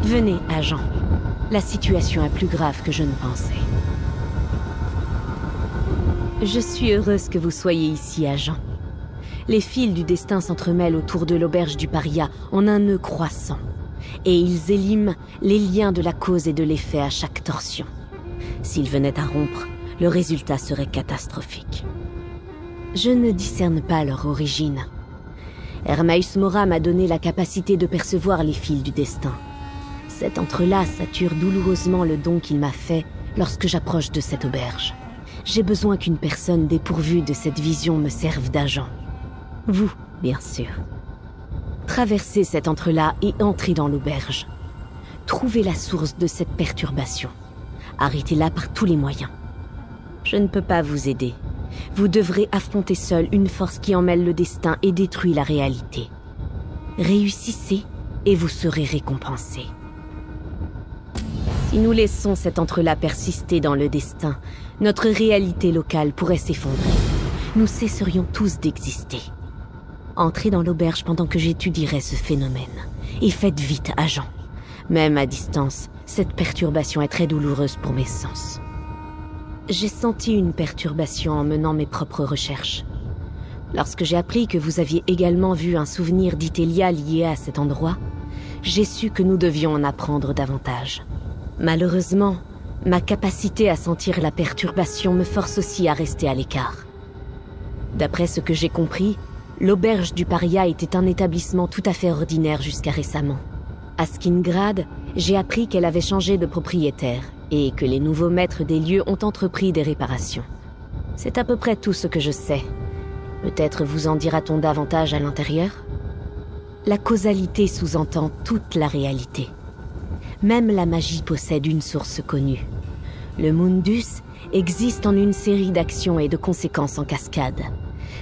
Venez, agent. La situation est plus grave que je ne pensais. Je suis heureuse que vous soyez ici, agent. Les fils du destin s'entremêlent autour de l'auberge du Paria en un nœud croissant. Et ils éliment les liens de la cause et de l'effet à chaque torsion. S'ils venaient à rompre, le résultat serait catastrophique. Je ne discerne pas leur origine. Hermaeus Mora m'a donné la capacité de percevoir les fils du destin. Cet entrelac sature douloureusement le don qu'il m'a fait lorsque j'approche de cette auberge. J'ai besoin qu'une personne dépourvue de cette vision me serve d'agent. Vous, bien sûr. Traversez cet entrelac et entrez dans l'auberge. Trouvez la source de cette perturbation. Arrêtez-la par tous les moyens. Je ne peux pas vous aider. Vous devrez affronter seul une force qui emmêle le destin et détruit la réalité. Réussissez et vous serez récompensé. Si nous laissons cet entrelac persister dans le destin, notre réalité locale pourrait s'effondrer. Nous cesserions tous d'exister. Entrez dans l'auberge pendant que j'étudierai ce phénomène. Et faites vite, agent. Même à distance, cette perturbation est très douloureuse pour mes sens. J'ai senti une perturbation en menant mes propres recherches. Lorsque j'ai appris que vous aviez également vu un souvenir d'Itelia lié à cet endroit, j'ai su que nous devions en apprendre davantage. Malheureusement, ma capacité à sentir la perturbation me force aussi à rester à l'écart. D'après ce que j'ai compris, l'auberge du Paria était un établissement tout à fait ordinaire jusqu'à récemment. À Skingrad, j'ai appris qu'elle avait changé de propriétaire et que les nouveaux maîtres des lieux ont entrepris des réparations. C'est à peu près tout ce que je sais. Peut-être vous en dira-t-on davantage à l'intérieur? La causalité sous-entend toute la réalité. Même la magie possède une source connue. Le Mundus existe en une série d'actions et de conséquences en cascade,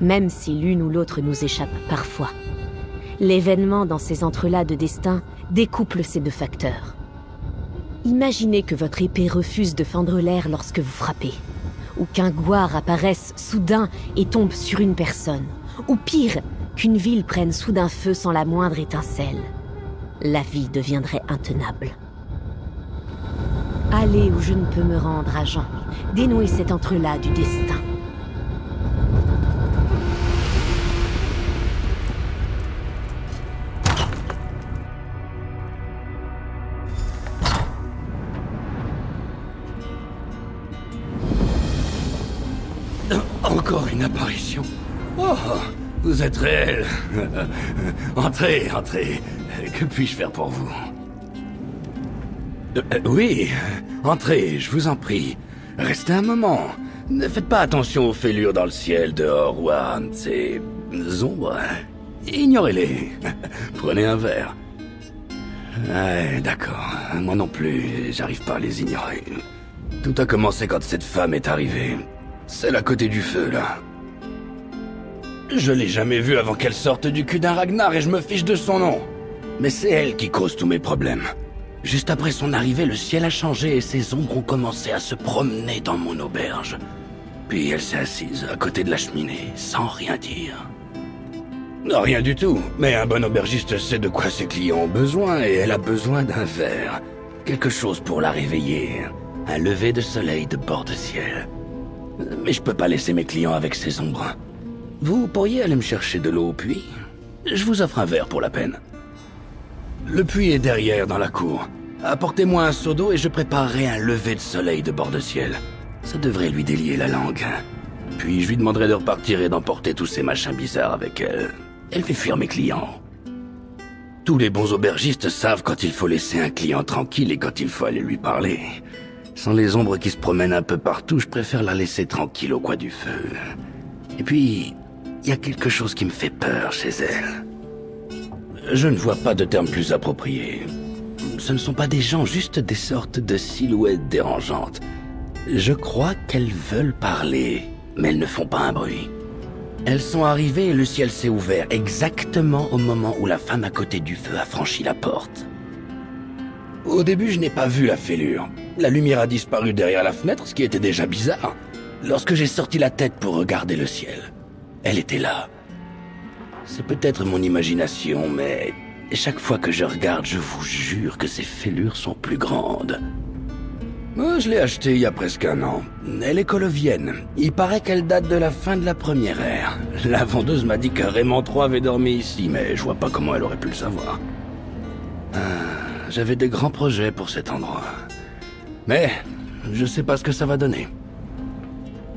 même si l'une ou l'autre nous échappe parfois. L'événement dans ces entrelacs de destin découple ces deux facteurs. Imaginez que votre épée refuse de fendre l'air lorsque vous frappez, ou qu'un gouar apparaisse soudain et tombe sur une personne, ou pire, qu'une ville prenne soudain feu sans la moindre étincelle. La vie deviendrait intenable. Allez où je ne peux me rendre, agent. Dénouez cet entrelac du destin. Encore une apparition. Oh, vous êtes réel. Entrez, entrez. Que puis-je faire pour vous? Oui, entrez, je vous en prie. Restez un moment. Ne faites pas attention aux fêlures dans le ciel dehors ou à ces ombres. Ignorez-les. Prenez un verre. Ouais, d'accord. Moi non plus, j'arrive pas à les ignorer. Tout a commencé quand cette femme est arrivée. Celle à côté du feu, là. Je l'ai jamais vue avant qu'elle sorte du cul d'un Ragnar et je me fiche de son nom. Mais c'est elle qui cause tous mes problèmes. Juste après son arrivée, le ciel a changé et ses ombres ont commencé à se promener dans mon auberge. Puis elle s'est assise à côté de la cheminée, sans rien dire. Non, rien du tout, mais un bon aubergiste sait de quoi ses clients ont besoin et elle a besoin d'un verre. Quelque chose pour la réveiller. Un lever de soleil de bord de ciel. Mais je peux pas laisser mes clients avec ces ombres. Vous pourriez aller me chercher de l'eau au puits? Je vous offre un verre pour la peine. Le puits est derrière, dans la cour. Apportez-moi un seau d'eau et je préparerai un lever de soleil de bord de ciel. Ça devrait lui délier la langue. Puis je lui demanderai de repartir et d'emporter tous ces machins bizarres avec elle. Elle fait fuir mes clients. Tous les bons aubergistes savent quand il faut laisser un client tranquille et quand il faut aller lui parler. Sans les ombres qui se promènent un peu partout, je préfère la laisser tranquille au coin du feu. Et puis, il y a quelque chose qui me fait peur chez elle. Je ne vois pas de terme plus approprié. Ce ne sont pas des gens, juste des sortes de silhouettes dérangeantes. Je crois qu'elles veulent parler, mais elles ne font pas un bruit. Elles sont arrivées et le ciel s'est ouvert exactement au moment où la femme à côté du feu a franchi la porte. Au début, je n'ai pas vu la fêlure. La lumière a disparu derrière la fenêtre, ce qui était déjà bizarre. Lorsque j'ai sorti la tête pour regarder le ciel, elle était là. C'est peut-être mon imagination, mais chaque fois que je regarde, je vous jure que ces fêlures sont plus grandes. Moi, je l'ai achetée il y a presque 1 an. Elle est colovienne. Il paraît qu'elle date de la fin de la première ère. La vendeuse m'a dit que Raymond III avait dormi ici, mais je vois pas comment elle aurait pu le savoir. J'avais des grands projets pour cet endroit. Mais je sais pas ce que ça va donner.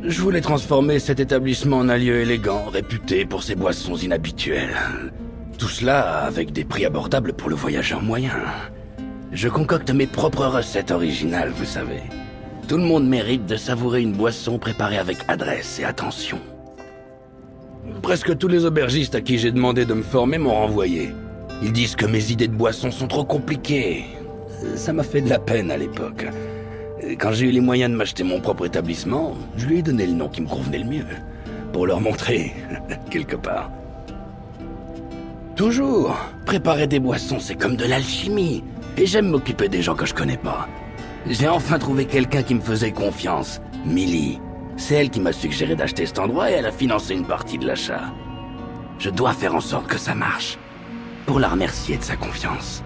Je voulais transformer cet établissement en un lieu élégant, réputé pour ses boissons inhabituelles. Tout cela avec des prix abordables pour le voyageur moyen. Je concocte mes propres recettes originales, vous savez. Tout le monde mérite de savourer une boisson préparée avec adresse et attention. Presque tous les aubergistes à qui j'ai demandé de me former m'ont renvoyé. Ils disent que mes idées de boissons sont trop compliquées. Ça m'a fait de la peine à l'époque. Quand j'ai eu les moyens de m'acheter mon propre établissement, je lui ai donné le nom qui me convenait le mieux. Pour leur montrer, quelque part. Toujours, préparer des boissons, c'est comme de l'alchimie. Et j'aime m'occuper des gens que je connais pas. J'ai enfin trouvé quelqu'un qui me faisait confiance. Millie. C'est elle qui m'a suggéré d'acheter cet endroit et elle a financé une partie de l'achat. Je dois faire en sorte que ça marche. Pour la remercier de sa confiance.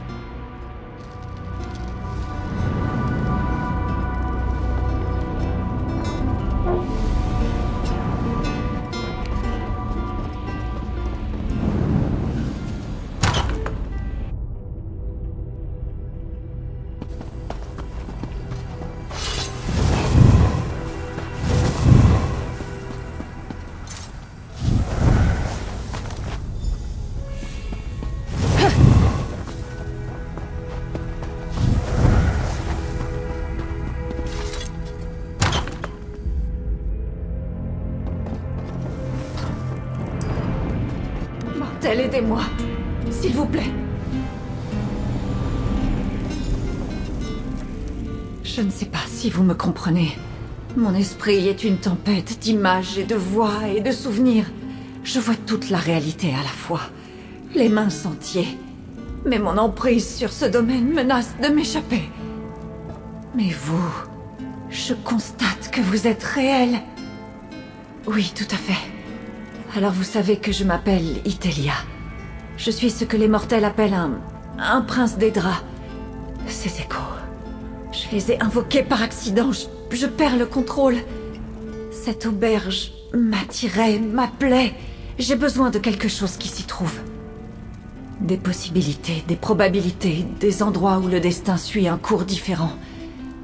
Aidez-moi, s'il vous plaît. Je ne sais pas si vous me comprenez. Mon esprit est une tempête d'images et de voix et de souvenirs. Je vois toute la réalité à la fois. Les mains sentiers. Mais mon emprise sur ce domaine menace de m'échapper. Mais vous... je constate que vous êtes réel. Oui, tout à fait. Alors vous savez que je m'appelle Itelia. Je suis ce que les mortels appellent un prince des draps. Ces échos... je les ai invoqués par accident. Je perds le contrôle. Cette auberge m'attirait, m'appelait. J'ai besoin de quelque chose qui s'y trouve. Des possibilités, des probabilités, des endroits où le destin suit un cours différent.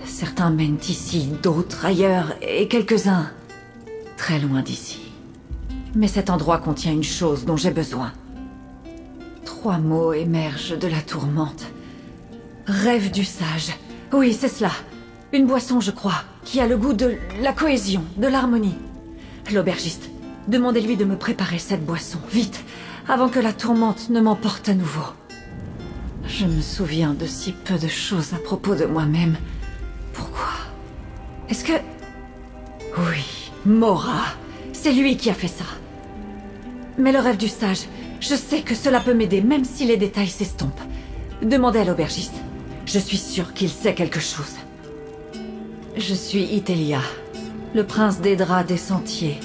Certains mènent ici, d'autres ailleurs, et quelques-uns très loin d'ici. Mais cet endroit contient une chose dont j'ai besoin. 3 mots émergent de la tourmente. Rêve du sage. Oui, c'est cela. Une boisson, je crois, qui a le goût de la cohésion, de l'harmonie. L'aubergiste, demandez-lui de me préparer cette boisson, vite, avant que la tourmente ne m'emporte à nouveau. Je me souviens de si peu de choses à propos de moi-même. Pourquoi? Est-ce que... Oui, Mora. C'est lui qui a fait ça. Mais le rêve du sage, je sais que cela peut m'aider, même si les détails s'estompent. Demandez à l'aubergiste. Je suis sûre qu'il sait quelque chose. Je suis Itelia, le prince des draps des sentiers,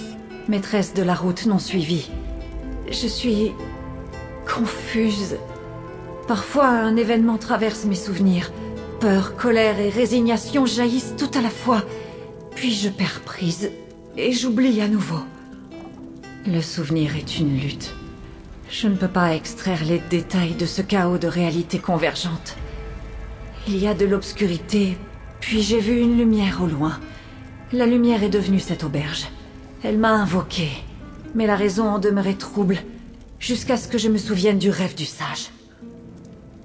maîtresse de la route non suivie. Je suis... confuse. Parfois, un événement traverse mes souvenirs. Peur, colère et résignation jaillissent tout à la fois. Puis je perds prise, et j'oublie à nouveau. Le souvenir est une lutte. Je ne peux pas extraire les détails de ce chaos de réalités convergentes. Il y a de l'obscurité, puis j'ai vu une lumière au loin. La lumière est devenue cette auberge. Elle m'a invoquée, mais la raison en demeurait trouble, jusqu'à ce que je me souvienne du rêve du sage.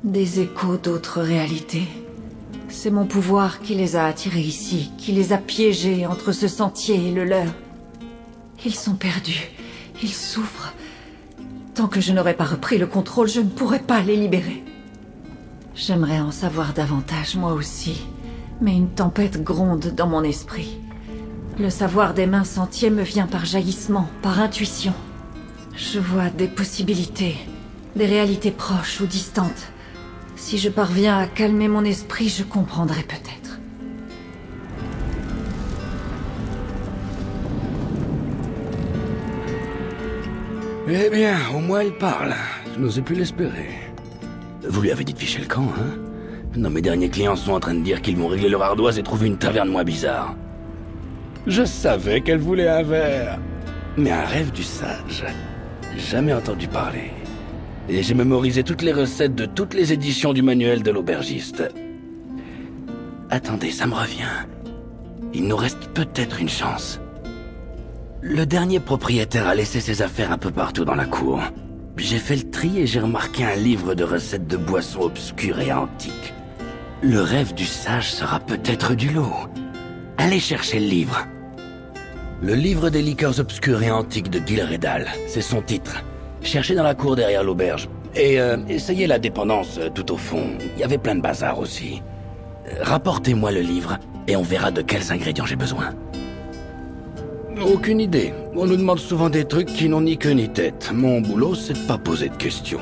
Des échos d'autres réalités. C'est mon pouvoir qui les a attirés ici, qui les a piégés entre ce sentier et le leur. Ils sont perdus, ils souffrent. Tant que je n'aurai pas repris le contrôle, je ne pourrai pas les libérer. J'aimerais en savoir davantage, moi aussi, mais une tempête gronde dans mon esprit. Le savoir des mains sentiers me vient par jaillissement, par intuition. Je vois des possibilités, des réalités proches ou distantes. Si je parviens à calmer mon esprit, je comprendrai peut-être. Eh bien, au moins elle parle. Je n'osais plus l'espérer. Vous lui avez dit de ficher le camp, hein? Non, mes derniers clients sont en train de dire qu'ils vont régler leur ardoise et trouver une taverne moins bizarre. Je savais qu'elle voulait un verre. Mais un rêve du sage, jamais entendu parler. Et j'ai mémorisé toutes les recettes de toutes les éditions du manuel de l'aubergiste. Attendez, ça me revient. Il nous reste peut-être une chance. Le dernier propriétaire a laissé ses affaires un peu partout dans la cour. J'ai fait le tri et j'ai remarqué un livre de recettes de boissons obscures et antiques. Le rêve du sage sera peut-être du lot. Allez chercher le livre. Le livre des liqueurs obscures et antiques de Gilredal, c'est son titre. Cherchez dans la cour derrière l'auberge. Et essayez la dépendance tout au fond. Il y avait plein de bazar aussi. Rapportez-moi le livre et on verra de quels ingrédients j'ai besoin. Aucune idée. On nous demande souvent des trucs qui n'ont ni queue ni tête. Mon boulot, c'est de pas poser de questions.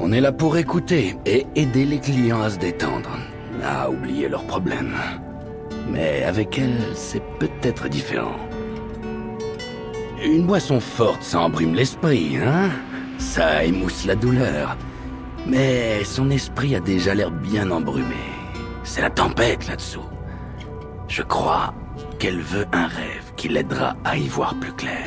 On est là pour écouter et aider les clients à se détendre, à oublier leurs problèmes. Mais avec elle, c'est peut-être différent. Une boisson forte, ça embrime l'esprit, hein? Ça émousse la douleur. Mais son esprit a déjà l'air bien embrumé. C'est la tempête là-dessous. Je crois qu'elle veut un rêve qui l'aidera à y voir plus clair.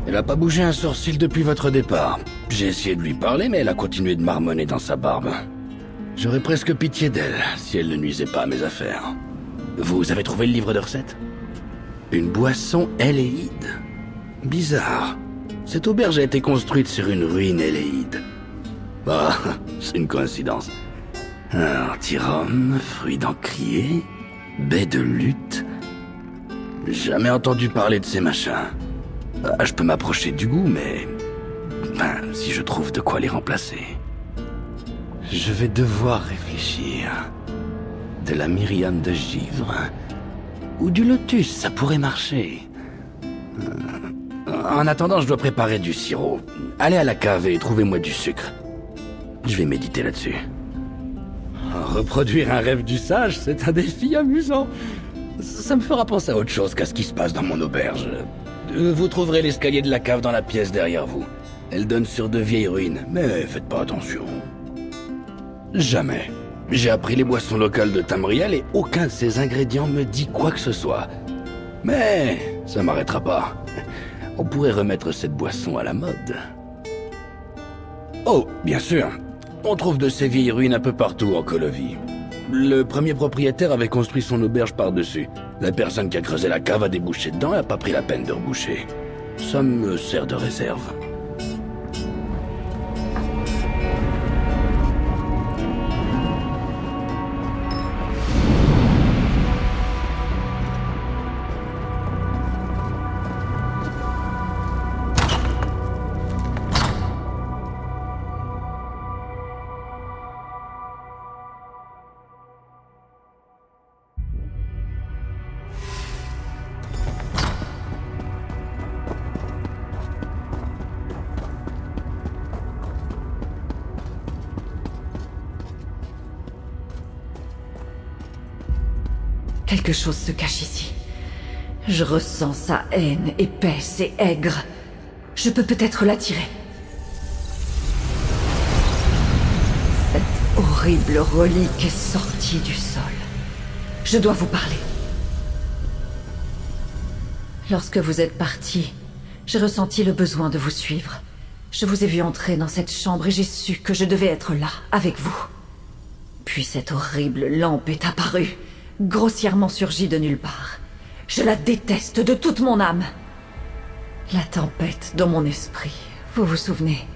Elle a pas bougé un sourcil depuis votre départ. J'ai essayé de lui parler, mais elle a continué de marmonner dans sa barbe. J'aurais presque pitié d'elle, si elle ne nuisait pas à mes affaires. Vous avez trouvé le livre de recettes? Une boisson éléide. Bizarre. Cette auberge a été construite sur une ruine éléide. Ah, c'est une coïncidence. Un antirhum, fruit d'encrier, baie de lutte. Jamais entendu parler de ces machins. Je peux m'approcher du goût, mais... Ben, si je trouve de quoi les remplacer... Je vais devoir réfléchir. De la myriade de givre... Ou du lotus, ça pourrait marcher. En attendant, je dois préparer du sirop. Allez à la cave et trouvez-moi du sucre. Je vais méditer là-dessus. Reproduire un rêve du sage, c'est un défi amusant. Ça me fera penser à autre chose qu'à ce qui se passe dans mon auberge. Vous trouverez l'escalier de la cave dans la pièce derrière vous. Elle donne sur de vieilles ruines, mais faites pas attention. Jamais. J'ai appris les boissons locales de Tamriel et aucun de ces ingrédients me dit quoi que ce soit. Mais ça m'arrêtera pas. On pourrait remettre cette boisson à la mode. Oh, bien sûr. On trouve de ces vieilles ruines un peu partout en Colovie. Le premier propriétaire avait construit son auberge par-dessus. La personne qui a creusé la cave a débouché dedans et n'a pas pris la peine de reboucher. Ça me sert de réserve. Quelque chose se cache ici. Je ressens sa haine épaisse et aigre. Je peux peut-être l'attirer. Cette horrible relique est sortie du sol. Je dois vous parler. Lorsque vous êtes parti, j'ai ressenti le besoin de vous suivre. Je vous ai vu entrer dans cette chambre et j'ai su que je devais être là, avec vous. Puis cette horrible lampe est apparue, grossièrement surgie de nulle part. Je la déteste de toute mon âme. La tempête dans mon esprit, vous vous souvenez?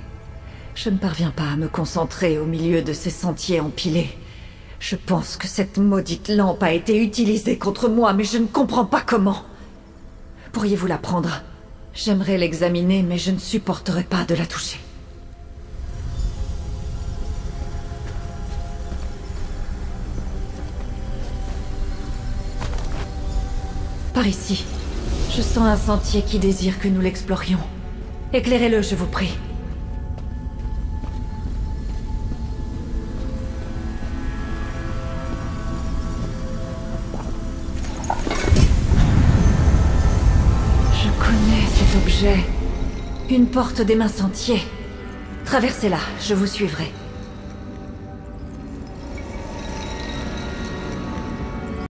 Je ne parviens pas à me concentrer au milieu de ces sentiers empilés. Je pense que cette maudite lampe a été utilisée contre moi, mais je ne comprends pas comment. Pourriez-vous la prendre? J'aimerais l'examiner, mais je ne supporterais pas de la toucher. Par ici. Je sens un sentier qui désire que nous l'explorions. Éclairez-le, je vous prie. Je connais cet objet. Une porte des mains sentiers. Traversez-la, je vous suivrai.